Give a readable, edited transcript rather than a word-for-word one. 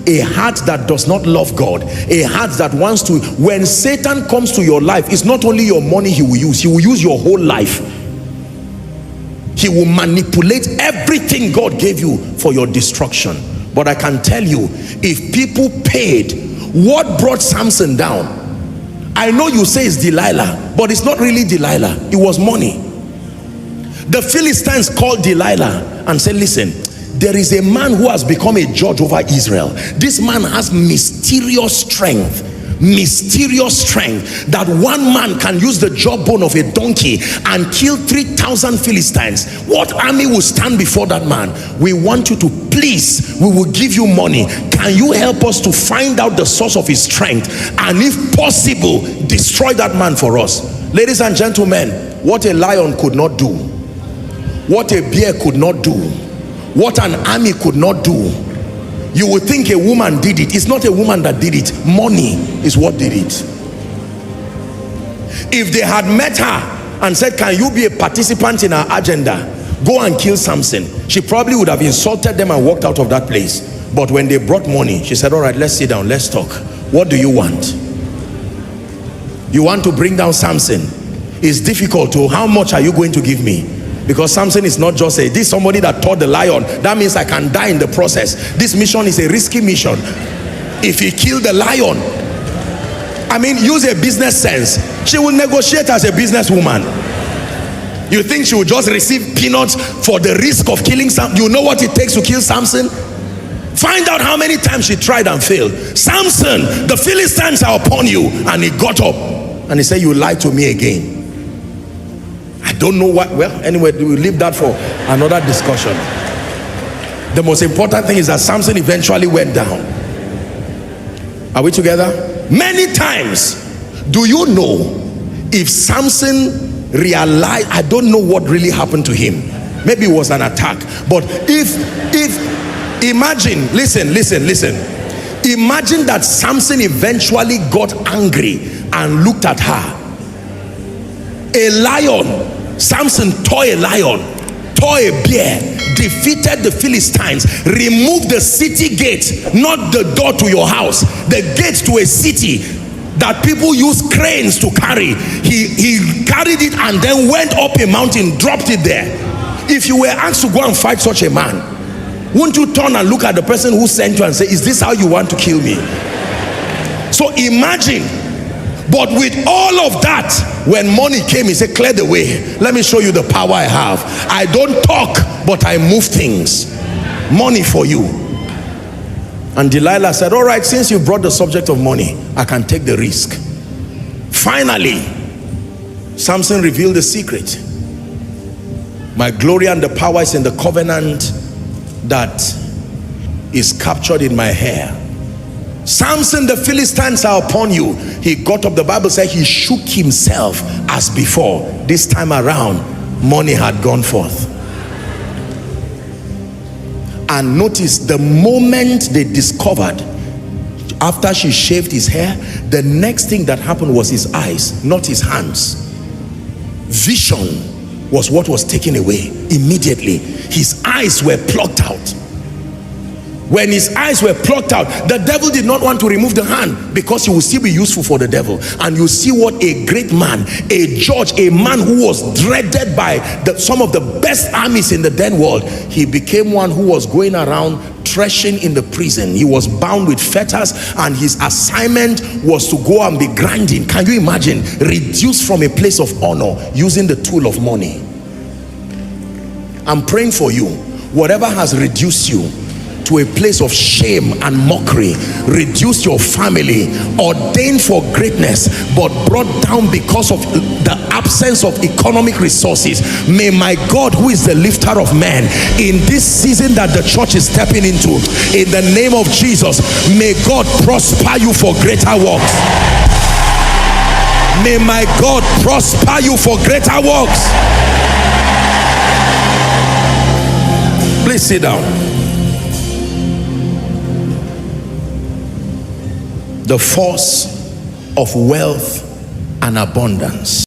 a heart that does not love God, a heart that wants to, when Satan comes to your life, it's not only your money he will use your whole life. He will manipulate everything God gave you for your destruction. But I can tell you, if people paid, what brought Samson down? I know you say it's Delilah, but it's not really Delilah. It was money. The Philistines called Delilah and said, listen, there is a man who has become a judge over Israel. This man has mysterious strength that one man can use the jawbone of a donkey and kill 3,000 Philistines. What army will stand before that man? We want you to, please, we will give you money. Can you help us to find out the source of his strength, and if possible, destroy that man for us? Ladies and gentlemen, what a lion could not do, what a bear could not do, what an army could not do. You would think a woman did it. It's not a woman that did it. Money is what did it. If they had met her and said, can you be a participant in our agenda, go and kill Samson, she probably would have insulted them and walked out of that place. But when they brought money, she said, all right, let's sit down, let's talk. What do you want? You want to bring down Samson? It's difficult. To how much are you going to give me? Because Samson is not just this is somebody that taught the lion. That means I can die in the process. This mission is a risky mission. If he killed the lion, I mean, use a business sense. She will negotiate as a businesswoman. You think she will just receive peanuts for the risk of killing Samson? You know what it takes to kill Samson? Find out how many times she tried and failed. Samson, the Philistines are upon you. And he got up and he said, you lied to me again. I don't know what. Well, anyway, we'll leave that for another discussion. The most important thing is that Samson eventually went down. Are we together? Many times, do you know, if Samson realized, I don't know what really happened to him, maybe it was an attack, but if imagine, listen, imagine that Samson eventually got angry and looked at her. A lion, Samson tore a lion, tore a bear, defeated the Philistines, removed the city gate, not the door to your house, the gate to a city that people use cranes to carry. He carried it and then went up a mountain, dropped it there. If you were asked to go and fight such a man, wouldn't you turn and look at the person who sent you and say, is this how you want to kill me? So imagine. But with all of that, when money came, he said, clear the way. Let me show you the power I have. I don't talk, but I move things. Money for you. And Delilah said, all right, since you brought the subject of money, I can take the risk. Finally, Samson revealed the secret. My glory and the power is in the covenant that is captured in my hair. Samson, the Philistines are upon you. He got up, the Bible said he shook himself as before. This time around, money had gone forth. And notice, the moment they discovered, after she shaved his hair, the next thing that happened was his eyes, not his hands. Vision was what was taken away immediately. His eyes were plucked out. When his eyes were plucked out, the devil did not want to remove the hand, because he will still be useful for the devil. And you see what a great man, a judge, a man who was dreaded by some of the best armies in the then world, he became one who was going around threshing in the prison. He was bound with fetters, and his assignment was to go and be grinding. Can you imagine? Reduced from a place of honor using the tool of money. I'm praying for you. Whatever has reduced you to a place of shame and mockery, reduce your family, ordained for greatness but brought down because of the absence of economic resources, may my God, who is the lifter of men, in this season that the church is stepping into, in the name of Jesus, may God prosper you for greater works. May my God prosper you for greater works. Please sit down. The force of wealth and abundance.